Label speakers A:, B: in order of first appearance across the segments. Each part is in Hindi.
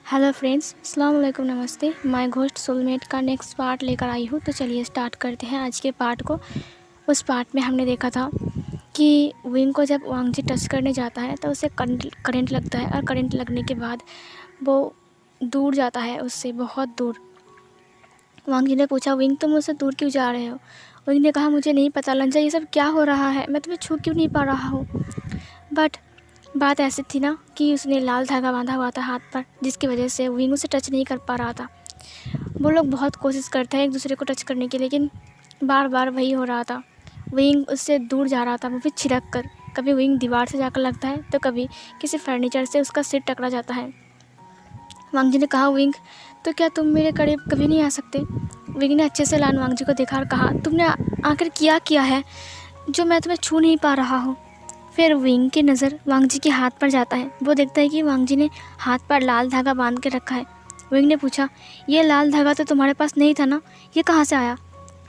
A: हेलो फ्रेंड्स, अस्सलाम वालेकुम, नमस्ते। माय घोस्ट सोलमेट का नेक्स्ट पार्ट लेकर आई हूँ। तो चलिए स्टार्ट करते हैं आज के पार्ट को। उस पार्ट में हमने देखा था कि विंग को जब वांगजी टच करने जाता है तो उसे करंट लगता है और करंट लगने के बाद वो दूर जाता है, उससे बहुत दूर। वांगजी ने पूछा, विंग तुम मुझसे दूर क्यों जा रहे हो? विंग ने कहा, मुझे नहीं पता लंजा, ये सब क्या हो रहा है, मैं तुम्हें छू क्यों नहीं पा रहा हूँ। बट बात ऐसी थी ना कि उसने लाल धागा बांधा हुआ था हाथ पर, जिसकी वजह से विंग उसे टच नहीं कर पा रहा था। वो लोग बहुत कोशिश करते हैं एक दूसरे को टच करने की, लेकिन बार बार वही हो रहा था। विंग उससे दूर जा रहा था, वो भी छिड़क कर। कभी विंग दीवार से जाकर लगता है तो कभी किसी फर्नीचर से उसका सिर टकरा जाता है। वांगजी ने कहा, विंग तो क्या तुम मेरे करीब कभी नहीं आ सकते? विंग ने अच्छे से लान वांगजी को देखा और कहा, तुमने आखिर किया है जो मैं तुम्हें छू नहीं पा रहा हूँ। फिर विंग की नज़र वांगजी के हाथ पर जाता है। वो देखता है कि वांगजी ने हाथ पर लाल धागा बांध के रखा है। विंग ने पूछा, ये लाल धागा तो तुम्हारे पास नहीं था ना, ये कहाँ से आया?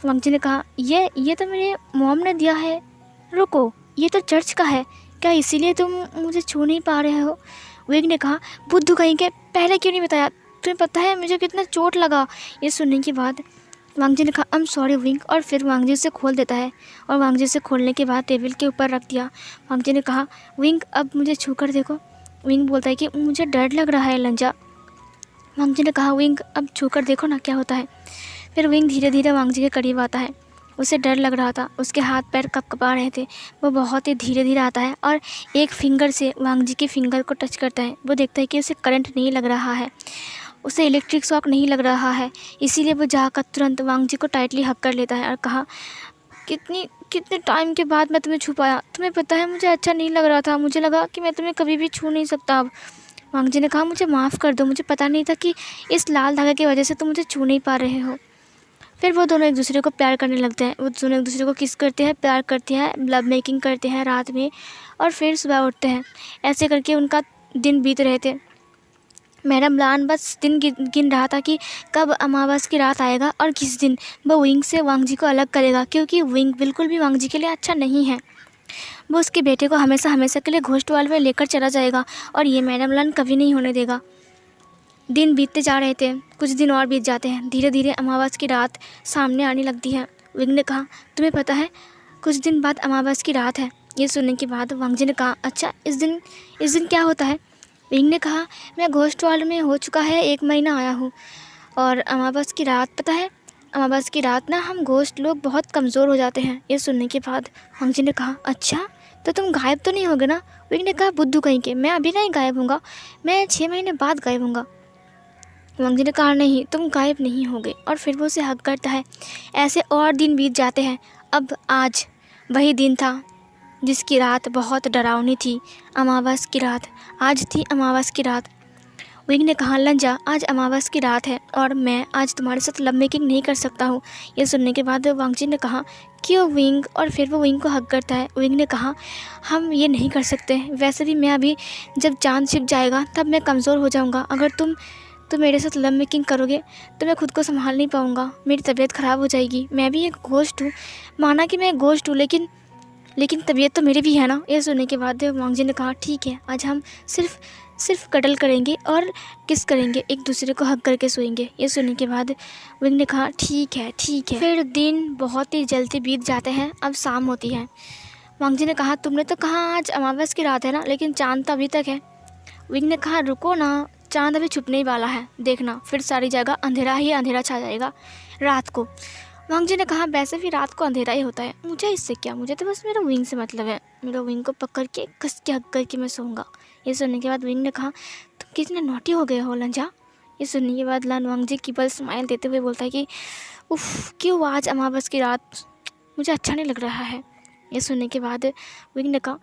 A: वांगजी ने कहा, ये तो मेरे मॉम ने दिया है। रुको, ये तो चर्च का है, क्या इसीलिए तुम मुझे छू नहीं पा रहे हो? विंग ने कहा, बुद्धू कहीं के, पहले क्यों नहीं बताया? तुम्हें पता है मुझे कितना चोट लगा। ये सुनने के बाद वांगजी ने कहा, आई एम सॉरी विंग, और फिर वांगजी उसे खोल देता है। और वांगजी से खोलने के बाद टेबल के ऊपर रख दिया। वांगजी ने कहा, विंग अब मुझे छू कर देखो। विंग बोलता है कि मुझे डर लग रहा है लंजा। वांगजी ने कहा, विंग अब छू कर देखो ना क्या होता है। फिर विंग धीरे धीरे वांगजी के करीब आता है। उसे डर लग रहा था, उसके हाथ पैर कपकपा रहे थे। वो बहुत ही धीरे धीरे आता है और एक फिंगर से वांगजी के फिंगर को टच करता है। वो देखता है कि उसे करंट नहीं लग रहा है, उसे इलेक्ट्रिक शॉक नहीं लग रहा है। इसीलिए वो जाकर तुरंत वांगजी को टाइटली हक कर लेता है और कहा, कितने टाइम के बाद मैं तुम्हें छू पाया। तुम्हें पता है मुझे अच्छा नहीं लग रहा था, मुझे लगा कि मैं तुम्हें कभी भी छू नहीं सकता अब। वांगजी ने कहा, मुझे माफ़ कर दो, मुझे पता नहीं था कि इस लाल धागे की वजह से तुम मुझे छू नहीं पा रहे हो। फिर वो दोनों एक दूसरे को प्यार करने लगते हैं। वो दोनों एक दूसरे को किस करते हैं, प्यार करते हैं, लव मेकिंग करते हैं रात में, और फिर सुबह उठते हैं। ऐसे करके उनका दिन बीत रहे थे। मैडम लान बस दिन गिन रहा था कि कब अमावस की रात आएगा और किस दिन वो विंग से वांगजी को अलग करेगा, क्योंकि विंग बिल्कुल भी वांगजी के लिए अच्छा नहीं है। वो उसके बेटे को हमेशा हमेशा के लिए घोस्ट वर्ल्ड में लेकर चला जाएगा और ये मैडम लान कभी नहीं होने देगा। दिन बीतते जा रहे थे, कुछ दिन और बीत जाते हैं। धीरे धीरे अमावस की रात सामने आने लगती है। विंग ने कहा, तुम्हें पता है कुछ दिन बाद अमावस की रात है। ये सुनने के बाद वांगजी ने कहा, अच्छा इस दिन क्या होता है? विंग ने कहा, मैं घोस्ट वर्ल्ड में हो चुका है 1 महीना आया हूँ, और अमावस की रात पता है, अमावस की रात ना हम घोस्ट लोग बहुत कमज़ोर हो जाते हैं। ये सुनने के बाद वांगजी ने कहा, अच्छा तो तुम गायब तो नहीं होगे ना? विंग ने कहा, बुद्धू कहीं के, मैं अभी नहीं गायब होऊंगा, मैं 6 महीने बाद गायब होऊंगा। वांगजी ने कहा, नहीं तुम गायब नहीं होगे, और फिर वो उसे हक करता है। ऐसे और दिन बीत जाते हैं। अब आज वही दिन था जिसकी रात बहुत डरावनी थी, अमावस की रात। आज थी अमावस की रात। विंग ने कहा, लंजा आज अमावस की रात है और मैं आज तुम्हारे साथ लव मेकिंग नहीं कर सकता हूँ। ये सुनने के बाद वांगजी ने कहा, क्यों विंग? और फिर वो विंग को हक करता है। विंग ने कहा, हम ये नहीं कर सकते, वैसे भी मैं अभी जब चांद छिप जाएगा तब मैं कमज़ोर हो जाऊँगा। अगर तुम मेरे साथ लव मेकिंग करोगे तो मैं खुद को संभाल नहीं पाऊँगा, मेरी तबीयत ख़राब हो जाएगी। मैं भी एक घोस्ट हूँ, माना कि मैं एक घोस्ट हूँ, लेकिन तबीयत तो मेरी भी है ना। ये सुनने के बाद वांगजी ने कहा, ठीक है आज हम सिर्फ कटल करेंगे और किस करेंगे, एक दूसरे को हक करके सोएंगे। ये सुनने के बाद विंग ने कहा, ठीक है। फिर दिन बहुत ही जल्दी बीत जाते हैं। अब शाम होती है। वांगजी ने कहा, तुमने तो कहा आज अमावस की रात है ना, लेकिन चांद तो अभी तक है। विंग ने कहा, रुको ना, चांद अभी छुपने ही वाला है, देखना फिर सारी जगह अंधेरा ही अंधेरा छा जाएगा रात को। वांगजी ने कहा, वैसे भी रात को अंधेरा ही होता है, मुझे इससे क्या, मुझे तो बस मेरा विंग से मतलब है, मेरा विंग को पकड़ के कस के हक करके मैं सोऊंगा। ये सुनने के बाद विंग ने कहा, तुम कितने नॉटी हो गए हो लंजा। ये सुनने के बाद लान वांगजी केवल स्माइल देते हुए बोलता है कि उफ़, क्यों आज अमावस की रात, मुझे अच्छा नहीं लग रहा है। ये सुनने के बाद विंग ने कहा,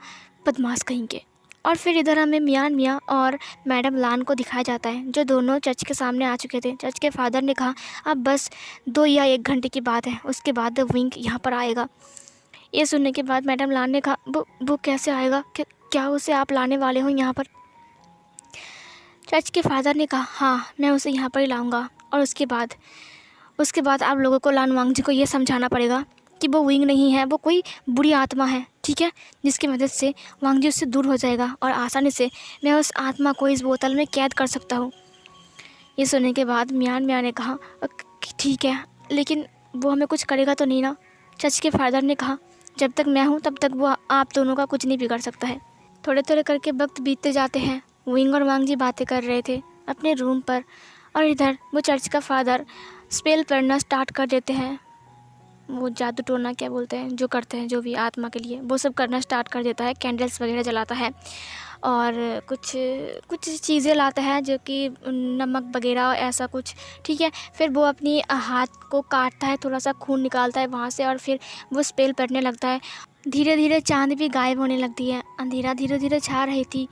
A: बदमाश कहीं के। और फिर इधर हमें मियाँ और मैडम लान को दिखाया जाता है, जो दोनों चर्च के सामने आ चुके थे। चर्च के फादर ने कहा, अब बस 2 या 1 घंटे की बात है, उसके बाद विंग यहाँ पर आएगा। ये सुनने के बाद मैडम लान ने कहा, वो कैसे आएगा, क्या उसे आप लाने वाले हो यहाँ पर? चर्च के फादर ने कहा, हाँ मैं उसे यहाँ पर ही लाऊँगा, और उसके बाद आप लोगों को लान वांगजी को ये समझाना पड़ेगा कि वो विंग नहीं है, वो कोई बुरी आत्मा है, ठीक है, जिसकी मदद से वांगजी उससे दूर हो जाएगा और आसानी से मैं उस आत्मा को इस बोतल में कैद कर सकता हूँ। ये सुनने के बाद मियान मियाँ ने कहा ठीक है, लेकिन वो हमें कुछ करेगा तो नहीं ना। चर्च के फादर ने कहा जब तक मैं हूँ तब तक वो आप दोनों का कुछ नहीं बिगाड़ सकता है। थोड़े थोड़े करके वक्त बीतते जाते हैं। विंग और वांग जी बातें कर रहे थे अपने रूम पर, और इधर वो चर्च का फादर स्पेल पढ़ना स्टार्ट कर देते हैं। वो जादू टोना क्या बोलते हैं, जो करते हैं जो भी आत्मा के लिए, वो सब करना स्टार्ट कर देता है। कैंडल्स वगैरह जलाता है और कुछ चीज़ें लाता है जो कि नमक वगैरह ऐसा कुछ, ठीक है। फिर वो अपनी हाथ को काटता है, थोड़ा सा खून निकालता है वहाँ से, और फिर वो स्पेल पढ़ने लगता है। धीरे धीरे चाँद भी गायब होने लगती है, अंधेरा धीरे धीरे छा रही थी।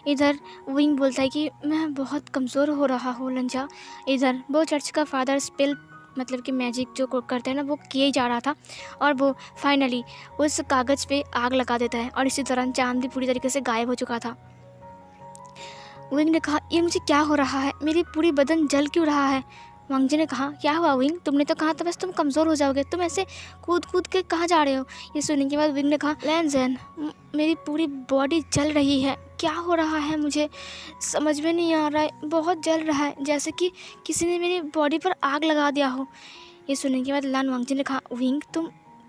A: इधर विंग बोलता है कि मैं बहुत कमज़ोर हो रहा हूँ लंजा। इधर वो चर्च का फादर स्पेल मतलब कि मैजिक जो करते हैं ना, वो किए जा रहा था, और वो फाइनली उस कागज़ पे आग लगा देता है, और इसी दौरान चाँद भी पूरी तरीके से गायब हो चुका था। विंग ने कहा ये मुझे क्या हो रहा है, मेरी पूरी बदन जल क्यों रहा है। वांग जी ने कहा क्या हुआ विंग, तुमने तो कहा था बस तुम कमज़ोर हो जाओगे, तुम ऐसे कूद कूद के कहाँ जा रहे हो। ये सुनने के बाद विंग ने कहा लैंजन, मेरी पूरी बॉडी जल रही है, क्या हो रहा है मुझे समझ में नहीं आ रहा है, बहुत जल रहा है, जैसे कि किसी ने मेरी बॉडी पर आग लगा दिया हो। ये सुनने के बाद लान वांग जी ने कहा विंग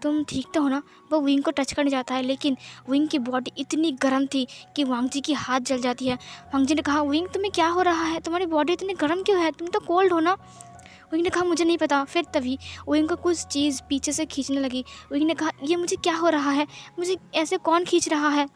A: तुम ठीक तो हो ना। वो विंग को टच करने जाता है, लेकिन विंग की बॉडी इतनी गर्म थी कि वांग जी की हाथ जल जाती है। वांग जी ने कहा विंग तुम्हें क्या हो रहा है, तुम्हारी बॉडी इतनी गर्म क्यों है, तुम तो कोल्ड हो ना। विंग ने कहा मुझे नहीं पता। फिर तभी विंग को कुछ चीज़ पीछे से खींचने लगी। विंग ने कहा ये मुझे क्या हो रहा है, मुझे ऐसे कौन खींच रहा है,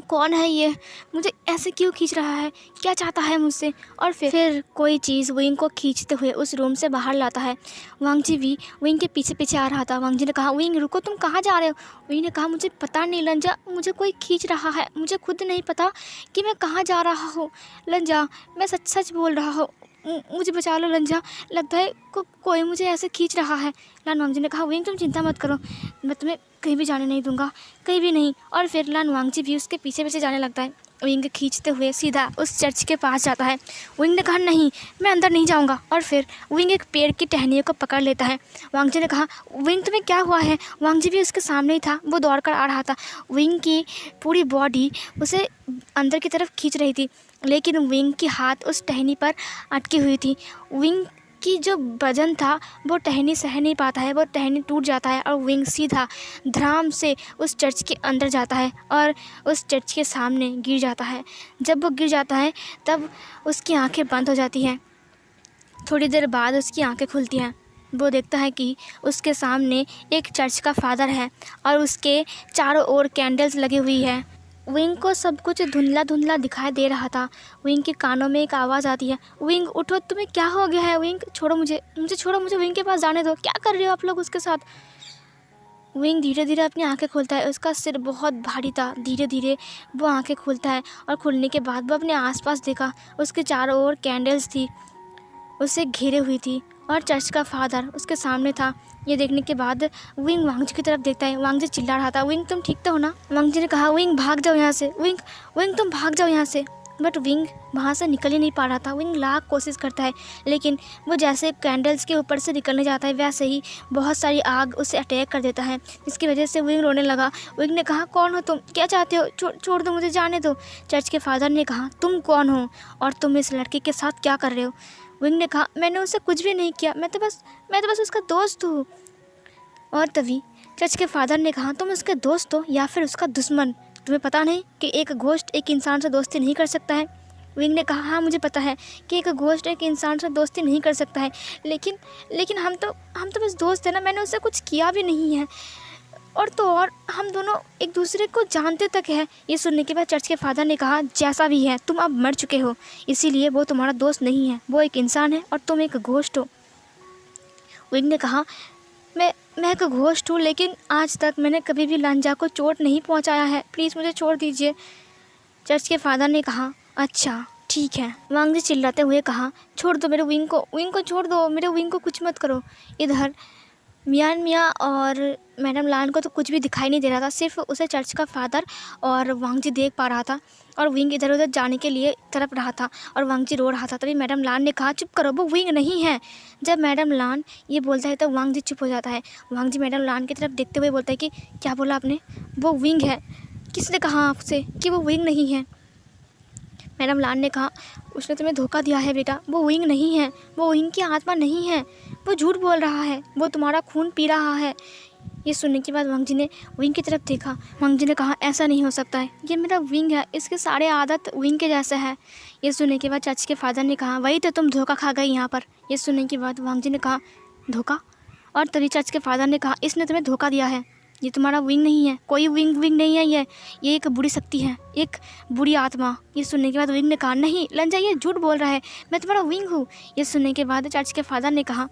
A: कौन है ये, मुझे ऐसे क्यों खींच रहा है, क्या चाहता है मुझसे। और फिर कोई चीज़ विंग को खींचते हुए उस रूम से बाहर लाता है। वांग जी भी विंग के पीछे पीछे आ रहा था। वांग जी ने कहा विंग रुको, तुम कहाँ जा रहे हो। विंग ने कहा मुझे पता नहीं लंजा, मुझे कोई खींच रहा है, मुझे खुद नहीं पता कि मैं कहाँ जा रहा हूँ। लंजा मैं सच सच बोल रहा हूँ, मुझे बचा लो लंजा, लगता है कोई मुझे ऐसे खींच रहा है। लान वांग जी ने कहा विंग तुम चिंता मत करो, मैं तुम्हें कहीं भी जाने नहीं दूंगा, कहीं भी नहीं। और फिर लान वांग जी भी उसके पीछे पीछे जाने लगता है। विंग खींचते हुए सीधा उस चर्च के पास जाता है। विंग ने कहा नहीं, मैं अंदर नहीं जाऊंगा। और फिर विंग एक पेड़ की टहनियों को पकड़ लेता है। वांग जी ने कहा विंग तुम्हें क्या हुआ है। वांग जी भी उसके सामने ही था, वो दौड़ कर आ रहा था। विंग की पूरी बॉडी उसे अंदर की तरफ खींच रही थी, लेकिन विंग की हाथ उस टहनी पर अटकी हुई थी। विंग की जो वजन था वो टहनी सह नहीं पाता है, वो टहनी टूट जाता है, और विंग सीधा धड़ाम से उस चर्च के अंदर जाता है और उस चर्च के सामने गिर जाता है। जब वो गिर जाता है तब उसकी आंखें बंद हो जाती हैं। थोड़ी देर बाद उसकी आंखें खुलती हैं। वो देखता है कि उसके सामने एक चर्च का फादर है और उसके चारों ओर कैंडल्स लगी हुई है। विंग को सब कुछ धुंधला धुंधला दिखाई दे रहा था। विंग के कानों में एक आवाज़ आती है विंग उठो, तुम्हें क्या हो गया है। विंग छोड़ो मुझे छोड़ो, मुझे विंग के पास जाने दो, क्या कर रहे हो आप लोग उसके साथ। विंग धीरे धीरे अपनी आंखें खोलता है, उसका सिर बहुत भारी था। धीरे धीरे वो आंखें खोलता है और खुलने के बाद वो अपने आसपास देखा, उसके चारों ओर कैंडल्स थी, उसे घेरे हुई थी, और चर्च का फादर उसके सामने था। ये देखने के बाद विंग वांग जी की तरफ देखता है। वांग जी चिल्ला रहा था विंग तुम ठीक तो हो ना। वांग जी ने कहा विंग भाग जाओ यहाँ से, विंग तुम भाग जाओ यहाँ से। बट विंग वहाँ से निकल ही नहीं पा रहा था। विंग लाख कोशिश करता है, लेकिन वो जैसे कैंडल्स के ऊपर से निकलने जाता है वैसे ही बहुत सारी आग उसे अटैक कर देता है, जिसकी वजह से विंग रोने लगा। विंग ने कहा कौन हो तुम, क्या चाहते हो, छोड़ दो मुझे, जाने दो। चर्च के फादर ने कहा तुम कौन हो और तुम इस लड़के के साथ क्या कर रहे हो। विंग ने कहा मैंने उसे कुछ भी नहीं किया, मैं तो बस उसका दोस्त हूँ। और तभी चर्च के फादर ने कहा तुम उसके दोस्त हो या फिर उसका दुश्मन, तुम्हें पता नहीं कि एक घोस्ट एक इंसान से दोस्ती नहीं कर सकता है। विंग ने कहा हाँ मुझे पता है कि एक घोस्ट एक इंसान से दोस्ती नहीं कर सकता है, लेकिन हम तो बस दोस्त हैं ना, मैंने उससे कुछ किया भी नहीं है, और हम दोनों एक दूसरे को जानते तक है। ये सुनने के बाद चर्च के फादर ने कहा जैसा भी है तुम अब मर चुके हो, इसीलिए वो तुम्हारा दोस्त नहीं है, वो एक इंसान है और तुम एक घोस्ट हो। विंग ने कहा मैं एक घोस्ट हूँ, लेकिन आज तक मैंने कभी भी लांजा को चोट नहीं पहुँचाया है, प्लीज़ मुझे छोड़ दीजिए। चर्च के फादर ने कहा अच्छा ठीक है। वांग जी चिल्लाते हुए कहा छोड़ दो मेरे विंग को छोड़ दो, मेरे विंग को कुछ मत करो। इधर मियान मियाँ और मैडम लान को तो कुछ भी दिखाई नहीं दे रहा था, सिर्फ उसे चर्च का फादर और वांग जी देख पा रहा था, और विंग इधर उधर जाने के लिए तड़प रहा था और वांग जी रो रहा था। तभी मैडम लान ने कहा चुप करो, वो विंग नहीं है। जब मैडम लान ये बोलता है तो वांग जी चुप हो जाता है। वांग जी मैडम लान की तरफ देखते हुए बोलता है कि क्या बोला आपने, वो विंग है, किसने कहा आपसे कि वो विंग नहीं है। मैडम लान ने कहा, उसने तुम्हें धोखा दिया है बेटा, वो विंग नहीं है, वो विंग की आत्मा नहीं है, वो झूठ बोल रहा है, वो तुम्हारा खून पी रहा है। ये सुनने के बाद वांग जी ने विंग की तरफ देखा। वांग जी ने कहा, ऐसा नहीं हो सकता है, ये मेरा विंग है, इसके सारे आदत विंग के जैसे है। ये सुनने के बाद चर्च के फादर ने कहा, वही तो तुम धोखा खा गई यहाँ पर। ये सुनने के बाद वांग जी ने कहा, धोखा? और तभी चर्च के फादर ने कहा, इसने तुम्हें धोखा दिया है, ये तुम्हारा विंग नहीं है, कोई विंग नहीं है, ये एक बुरी शक्ति है, एक बुरी आत्मा। ये सुनने के बाद विंग ने कहा, नहीं लंजा, ये झूठ बोल रहा है, मैं तुम्हारा विंग हूँ। ये सुनने के बाद चर्च के फादर ने कहा,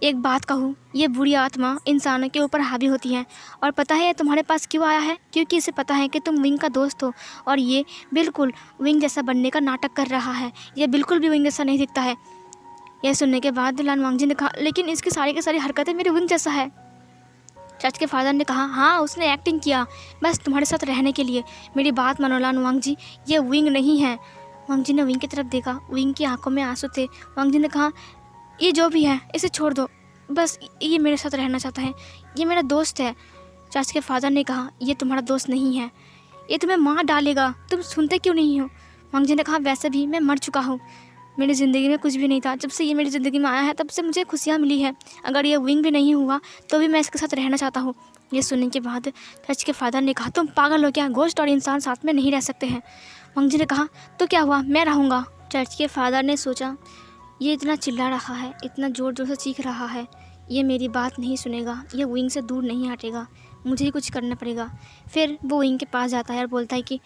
A: एक बात कहूँ, ये बुरी आत्मा इंसानों के ऊपर हावी होती है, और पता है ये तुम्हारे पास क्यों आया है? क्योंकि इसे पता है कि तुम विंग का दोस्त हो, और ये बिल्कुल विंग जैसा बनने का नाटक कर रहा है, ये बिल्कुल भी विंग जैसा नहीं दिखता है। यह सुनने के बाद लान वांग जी ने कहा, लेकिन इसकी सारी की सारी हरकतें मेरे विंग जैसा है। चर्च के फादर ने कहा, हाँ उसने एक्टिंग किया बस तुम्हारे साथ रहने के लिए। मेरी बात मानो लान वांग जी, ये विंग नहीं है। वांग जी ने विंग की तरफ देखा, विंग की आंखों में आंसू थे। वांग जी ने कहा, ये जो भी है इसे छोड़ दो, बस ये मेरे साथ रहना चाहता है, ये मेरा दोस्त है। चर्च के फादर ने कहा, ये तुम्हारा दोस्त नहीं है, ये तुम्हें मार डालेगा, तुम सुनते क्यों नहीं हो? वांग जी ने कहा, वैसे भी मैं मर चुका हूँ, मेरी ज़िंदगी में कुछ भी नहीं था, जब से ये मेरी ज़िंदगी में आया है तब से मुझे खुशियाँ मिली है, अगर ये विंग भी नहीं हुआ तो भी मैं इसके साथ रहना चाहता हूँ। ये सुनने के बाद चर्च के फादर ने कहा, तुम पागल हो क्या? घोस्ट और इंसान साथ में नहीं रह सकते हैं। वांग जी ने कहा, तो क्या हुआ, मैं रहूँगा। चर्च के फादर ने सोचा, ये इतना चिल्ला रहा है, इतना ज़ोर ज़ोर से चीख रहा है, ये मेरी बात नहीं सुनेगा, ये विंग से दूर नहीं हटेगा, मुझे ही कुछ करना पड़ेगा। फिर वो विंग के पास जाता है और बोलता है कि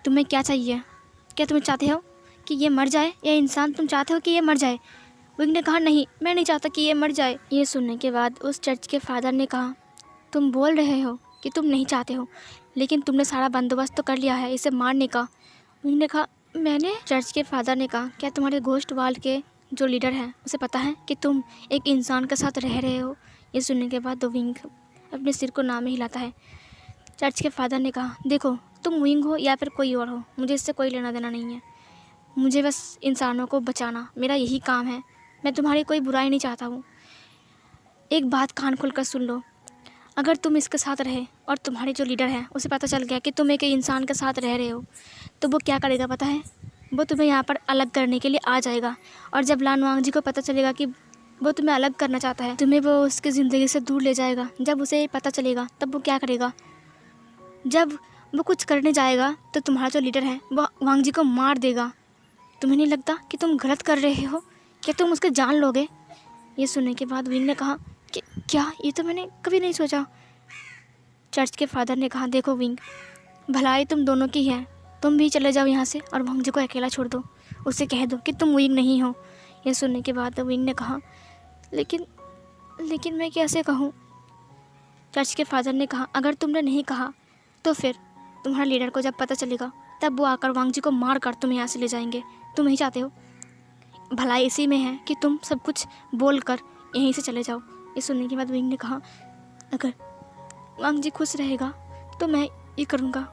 A: तुम्हें क्या चाहिए, क्या तुम्हें चाहते हो कि ये मर जाए, या इंसान तुम चाहते हो कि ये मर जाए? विंग ने कहा, नहीं मैं नहीं चाहता कि ये मर जाए। ये सुनने के बाद उस चर्च के फादर ने कहा, तुम बोल रहे हो कि तुम नहीं चाहते हो, लेकिन तुमने सारा बंदोबस्त तो कर लिया है इसे मारने का। विंग ने कहा, मैंने? चर्च के फादर ने कहा, क्या तुम्हारे घोस्ट वार्ड के जो लीडर है उसे पता है कि तुम एक इंसान के साथ रह रहे हो? ये सुनने के बाद विंग अपने सिर को ना में हिलाता है। चर्च के फादर ने कहा, देखो तुम विंग हो या फिर कोई और हो, मुझे इससे कोई लेना देना नहीं है, मुझे बस इंसानों को बचाना मेरा यही काम है, मैं तुम्हारी कोई बुराई नहीं चाहता हूँ। एक बात कान खोल कर सुन लो, अगर तुम इसके साथ रहे और तुम्हारे जो लीडर है उसे पता चल गया कि तुम एक इंसान के साथ रह रहे हो, तो वो क्या करेगा पता है? वो तुम्हें यहाँ पर अलग करने के लिए आ जाएगा, और जब लान वांग जी को पता चलेगा कि वो तुम्हें अलग करना चाहता है, तुम्हें वो उसकी ज़िंदगी से दूर ले जाएगा। जब उसे ये पता चलेगा तब वो क्या करेगा? जब वो कुछ करने जाएगा तो तुम्हारा जो लीडर है वो वांग जी को मार देगा। तुम्हें नहीं लगता कि तुम गलत कर रहे हो? क्या तुम उसके जान लोगे? ये सुनने के बाद विंग ने कहा कि क्या, ये तो मैंने कभी नहीं सोचा। चर्च के फादर ने कहा, देखो विंग, भलाई तुम दोनों की है, तुम भी चले जाओ यहाँ से और वांग जी को अकेला छोड़ दो, उससे कह दो कि तुम विंग नहीं हो। ये सुनने के बाद विंग ने कहा, लेकिन मैं कैसे कहूँ? चर्च के फादर ने कहा, अगर तुमने नहीं कहा तो फिर तुम्हारे लीडर को जब पता चलेगा तब वो आकर वांग जी को मार कर तुम्हें यहाँ से ले जाएंगे। तुम नहीं चाहते हो? भलाई इसी में है कि तुम सब कुछ बोल कर यहीं से चले जाओ। ये सुनने के बाद विंग ने कहा, अगर वांग जी खुश रहेगा तो मैं ये करूँगा,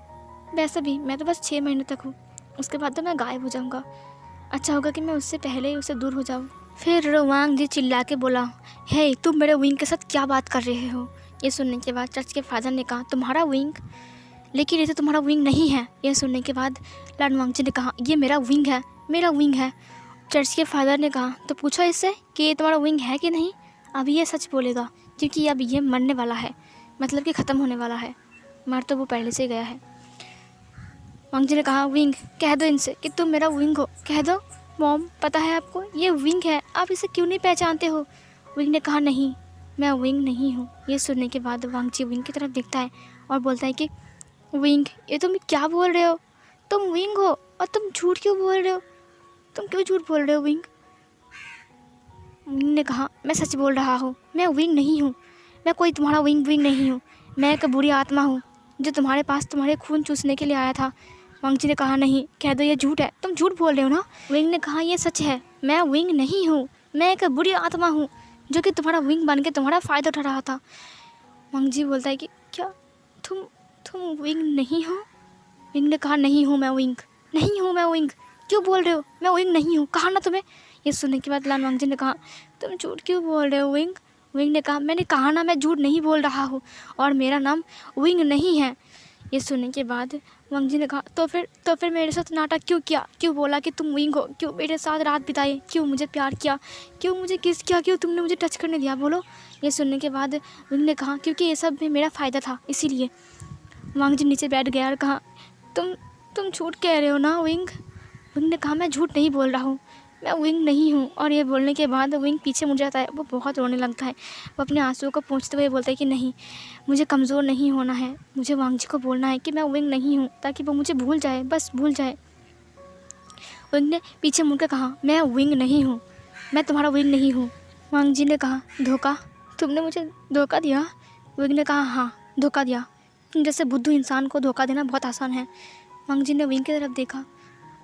A: वैसे भी मैं तो बस 6 महीने तक हूँ, उसके बाद तो मैं गायब हो जाऊँगा, अच्छा होगा कि मैं उससे पहले ही उससे दूर हो जाऊँ। फिर वांग जी चिल्ला के बोला, हे तुम मेरे विंग के साथ क्या बात कर रहे हो? ये सुनने के बाद चर्च के फादर ने कहा, तुम्हारा विंग? लेकिन ये तो तुम्हारा विंग नहीं है। यह सुनने के बाद लान वांग जी ने कहा, ये मेरा विंग है, मेरा विंग है। चर्च के फादर ने कहा, तो पूछो इससे कि ये तुम्हारा विंग है कि नहीं। अभी ये सच बोलेगा, क्योंकि अब ये मरने वाला है, मतलब कि ख़त्म होने वाला है, मर तो वो पहले से गया है। वांग जी ने कहा, विंग कह दो इनसे कि तुम मेरा विंग हो, कह दो। मॉम पता है आपको ये विंग है, आप इसे क्यों नहीं पहचानते हो? विंग ने कहा, नहीं मैं विंग नहीं हूँ। ये सुनने के बाद वांग जी विंग की तरफ देखता है और बोलता है कि विंग, ये तुम क्या बोल रहे हो? तुम विंग हो और तुम झूठ क्यों बोल रहे हो? तुम क्यों झूठ बोल रहे हो विंग? विंग ने कहा, मैं सच बोल रहा हूँ, मैं विंग नहीं हूँ, मैं कोई तुम्हारा विंग नहीं हूँ, मैं एक बुरी आत्मा हूँ जो तुम्हारे पास तुम्हारे खून चूसने के लिए आया था। वांग जी ने कहा, नहीं कह दो ये झूठ है, तुम झूठ बोल रहे हो ना। विंग ने कहा, ये सच है, मैं विंग नहीं हूँ, मैं एक बुरी आत्मा हूँ जो कि तुम्हारा विंग बन के तुम्हारा फ़ायदा उठा रहा था। वांग जी बोलता है कि क्या तुम विंग नहीं हो? विंग ने कहा, नहीं हूँ मैं विंग, नहीं हूँ मैं विंग, क्यों बोल रहे हो? मैं विंग नहीं हूँ, कहा ना तुम्हें। ये सुनने के बाद लान वांग जी ने कहा, तुम झूठ क्यों बोल रहे हो विंग? विंग ने कहा, मैंने कहा ना मैं झूठ नहीं बोल रहा हूँ और मेरा नाम विंग नहीं है। ये सुनने के बाद वांग जी ने कहा तो फिर मेरे साथ नाटक क्यों किया, क्यों बोला कि तुम विंग हो, क्यों मेरे साथ रात बिताई, क्यों मुझे प्यार किया, क्यों मुझे किस किया, क्यों तुमने मुझे टच करने दिया, बोलो। ये सुनने के बाद विंग ने कहा क्योंकि ये सब में मेरा फ़ायदा था इसीलिए। वांग जी नीचे बैठ गया और कहा तुम झूठ कह रहे हो ना विंग। विंग ने कहा मैं झूठ नहीं बोल रहा हूँ, मैं विंग नहीं हूँ। और ये बोलने के बाद विंग पीछे मुड़ जाता है, वो बहुत रोने लगता है। वो अपने आंसुओं को पोंछते हुए बोलता है कि नहीं, मुझे कमज़ोर नहीं होना है, मुझे वांग जी को बोलना है कि मैं विंग नहीं हूँ ताकि वो मुझे भूल जाए, बस भूल जाए। विंग ने पीछे मुड़कर कहा मैं विंग नहीं हूँ, मैं तुम्हारा विंग नहीं हूँ। वांग जी ने कहा धोखा, तुमने मुझे धोखा दिया। विंग ने कहा हाँ धोखा दिया, तुम जैसे बुद्धू इंसान को धोखा देना बहुत आसान है। वांग जी ने विंग की तरफ देखा,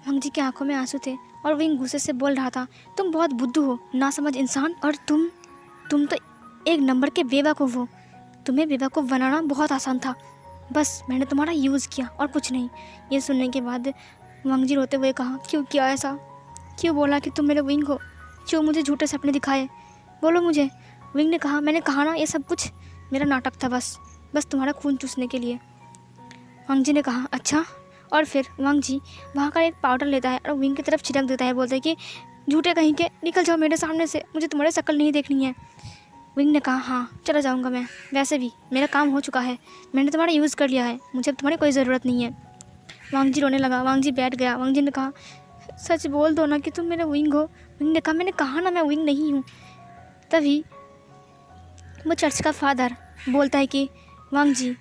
A: वांग जी की आंखों में आंसू थे और विंग गुस्से से बोल रहा था तुम बहुत बुद्धू हो, ना समझ इंसान, और तुम तो एक नंबर के बेवकूफ़ हो। तुम्हें बेवकूफ़ बनाना बहुत आसान था, बस मैंने तुम्हारा यूज़ किया और कुछ नहीं। ये सुनने के बाद वांग जी रोते हुए कहा क्यों किया ऐसा, क्यों बोला कि तुम मेरे विंग हो, क्यों मुझे झूठे सपने दिखाए, बोलो मुझे। विंग ने कहा मैंने कहा ना ये सब कुछ मेरा नाटक था, बस तुम्हारा खून चूसने के लिए। वांग जी ने कहा अच्छा। और फिर वांग जी वहाँ का एक पाउडर लेता है और विंग की तरफ छिड़क देता है, बोलता है कि झूठे कहीं के, निकल जाओ मेरे सामने से, मुझे तुम्हारी शक्ल नहीं देखनी है। विंग ने कहा हाँ चला जाऊँगा मैं, वैसे भी मेरा काम हो चुका है, मैंने तुम्हारा यूज़ कर लिया है, मुझे अब तुम्हारी कोई ज़रूरत नहीं है। वांग जी रोने लगा, वांग जी बैठ गया। वांग जी ने कहा सच बोल दो ना कि तुम मेरे विंग हो। विंग ने कहा मैंने कहा ना मैं विंग नहीं हूँ। तभी वो चर्च का फादर बोलता है कि वांग जी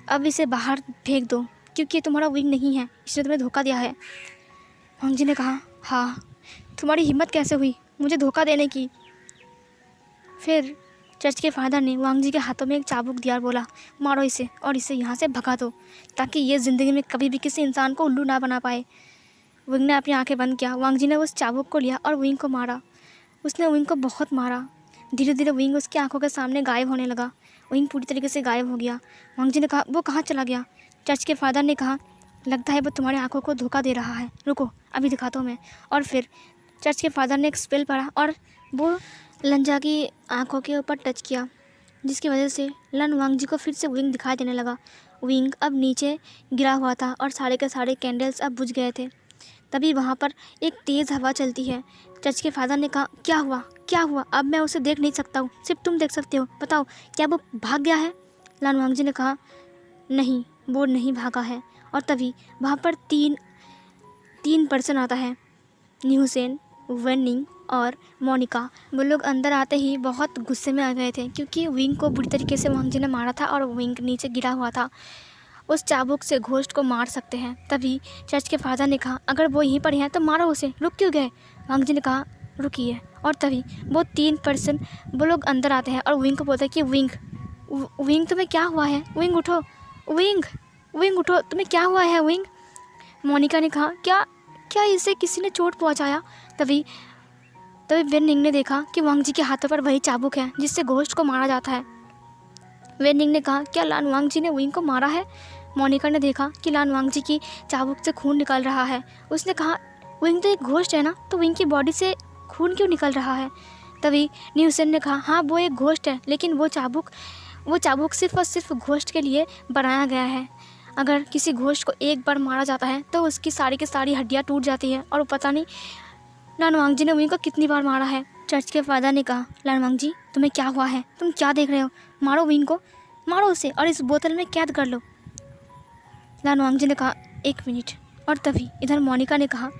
A: अब इसे बाहर फेंक दो क्योंकि ये तुम्हारा विंग नहीं है, इसने तुम्हें धोखा दिया है। वांग जी ने कहा हाँ, तुम्हारी हिम्मत कैसे हुई मुझे धोखा देने की। फिर चर्च के फादर ने वांग जी के हाथों में एक चाबुक दिया और बोला मारो इसे और इसे यहाँ से भगा दो ताकि ये ज़िंदगी में कभी भी किसी इंसान को उल्लू ना बना पाए। विंग ने अपनी आंखें बंद किया। वांग जी ने उस चाबुक को लिया और विंग को मारा। उसने विंग को बहुत मारा। धीरे धीरे विंग उसकी आंखों के सामने गायब होने लगा। विंग पूरी तरीके से गायब हो गया। वांग जी ने कहा वो कहाँ चला गया। चर्च के फादर ने कहा लगता है वो तुम्हारी आंखों को धोखा दे रहा है, रुको अभी दिखाता हूँ मैं। और फिर चर्च के फादर ने एक स्पेल पढ़ा और वो लंजा की आंखों के ऊपर टच किया, जिसकी वजह से लन वांग जी को फिर से विंग दिखाई देने लगा। विंग अब नीचे गिरा हुआ था और सारे के सारे कैंडल्स अब बुझ गए थे। तभी वहाँ पर एक तेज़ हवा चलती है। चर्च के फादर ने कहा क्या हुआ क्या हुआ, अब मैं उसे देख नहीं सकता हूँ, सिर्फ तुम देख सकते हो, बताओ क्या वो भाग गया है। लन वांग जी ने कहा नहीं वो नहीं भागा है। और तभी वहाँ पर तीन पर्सन आता है, न्यूसेन, वेनिंग और मोनिका। वो लोग अंदर आते ही बहुत गुस्से में आ गए थे क्योंकि विंग को बुरी तरीके से वांग जी ने मारा था और विंग नीचे गिरा हुआ था। उस चाबुक से घोस्ट को मार सकते हैं। तभी चर्च के फादर ने कहा अगर वो यहीं पर है तो मारो उसे, रुक क्यों गए। वांग जी ने कहा रुकिए। और तभी वो 3 पर्सन वो लोग अंदर आते हैं और विंग को बोलते हैं कि विंग तुम्हें क्या हुआ है, विंग उठो, विंग उठो, तुम्हें क्या हुआ है विंग। मोनिका ने कहा क्या इसे किसी ने चोट पहुंचाया। तभी वेनिंग ने देखा कि वांग जी के हाथों पर वही चाबुक है जिससे घोस्ट को मारा जाता है। वेनिंग ने कहा क्या लान वांग जी ने विंग को मारा है। मोनिका ने देखा कि लान वांग जी की चाबुक से खून निकल रहा है। उसने कहा विंग तो एक घोस्ट है ना, तो विंग की बॉडी से खून क्यों निकल रहा है। तभी न्यूसेन ने कहा हाँ वो एक घोस्ट है, लेकिन वो चाबुक सिर्फ और सिर्फ घोस्ट के लिए बनाया गया है। अगर किसी घोस्ट को एक बार मारा जाता है तो उसकी सारी की सारी हड्डियाँ टूट जाती हैं, और पता नहीं लान वांग जी ने विंग को कितनी बार मारा है। चर्च के फादर ने कहा लान वांग जी तुम्हें क्या हुआ है, तुम क्या देख रहे हो, मारो विंग को, मारो उसे और इस बोतल में कैद कर लो। लान वांग जी ने कहा 1 मिनट। और तभी इधर मोनिका ने कहा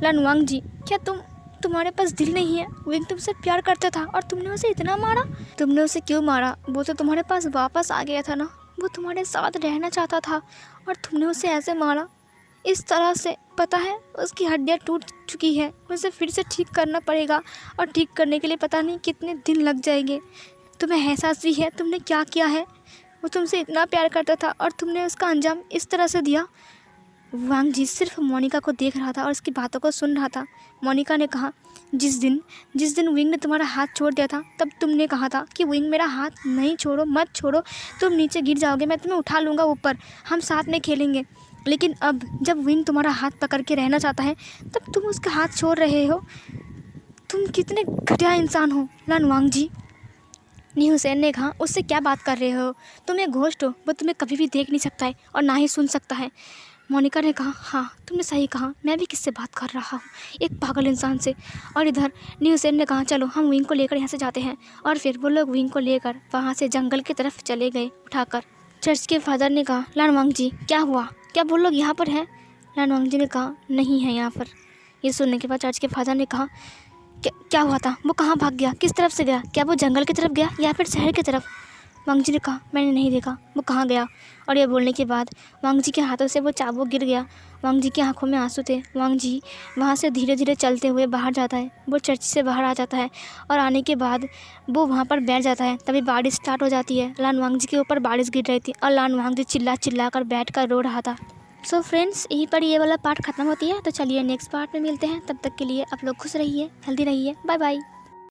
A: लान वांग जी क्या तुम्हारे पास दिल नहीं है, विंग तुमसे प्यार करता था और तुमने उसे इतना मारा। तुमने उसे क्यों मारा, वो तो तुम्हारे पास वापस आ गया था ना, वो तुम्हारे साथ रहना चाहता था और तुमने उसे ऐसे मारा इस तरह से। पता है उसकी हड्डियाँ टूट चुकी है, उसे फिर से ठीक करना पड़ेगा और ठीक करने के लिए पता नहीं कितने दिन लग जाएंगे। तुम्हें एहसास भी है तुमने क्या किया है, वो तुमसे इतना प्यार करता था और तुमने उसका अंजाम इस तरह से दिया। वांग जी सिर्फ मोनिका को देख रहा था और उसकी बातों को सुन रहा था। मोनिका ने कहा जिस दिन विंग ने तुम्हारा हाथ छोड़ दिया था तब तुमने कहा था कि विंग मेरा हाथ नहीं छोड़ो, मत छोड़ो, तुम नीचे गिर जाओगे, मैं तुम्हें उठा लूँगा ऊपर, हम साथ में खेलेंगे। लेकिन अब जब विंग तुम्हारा हाथ पकड़ के रहना चाहता है तब तुम उसका हाथ छोड़ रहे हो। तुम कितने घटिया इंसान हो लान वांग जी। नी हुसैन ने कहा उससे क्या बात कर रहे हो, तुम एक घोस्ट हो, वो तुम्हें कभी भी देख नहीं सकता है और ना ही सुन सकता है। मोनिका ने कहा, हाँ तुमने सही कहा, मैं भी किससे बात कर रहा हूँ, एक पागल इंसान से। और इधर न्यूसेन ने कहा, चलो हम विंग को लेकर यहाँ से जाते हैं। और फिर वो लोग विंग को लेकर वहाँ से जंगल की तरफ चले गए उठाकर। चर्च के फादर ने कहा, लानवांग जी क्या हुआ, क्या वो लोग यहाँ पर हैं? लानवांग जी ने कहा, नहीं है यहाँ पर। ये सुनने के बाद चर्च के फादर ने कहा, क्या हुआ था, वो कहाँ भाग गया, किस तरफ से गया, क्या वो जंगल की तरफ गया या फिर शहर की तरफ? वांग जी ने कहा, मैंने नहीं देखा, वो कहाँ गया? और ये बोलने के बाद वांग जी के हाथों से वो चाबुक गिर गया। वांग जी की आंखों में आंसू थे। वांग जी वहाँ से धीरे धीरे चलते हुए बाहर जाता है। वो चर्च से बाहर आ जाता है और आने के बाद वो वहाँ पर बैठ जाता है। तभी बारिश स्टार्ट हो जाती है। लानवांग जी के ऊपर बारिश गिर रही थी और लानवांग जी चिल्ला कर बैठ कर रो रहा था। सो फ्रेंड्स, यहीं पर ये वाला पार्ट ख़त्म होती है। तो चलिए नेक्स्ट पार्ट में मिलते हैं। तब तक के लिए आप लोग खुश रहिए, हेल्दी रहिए। Bye bye.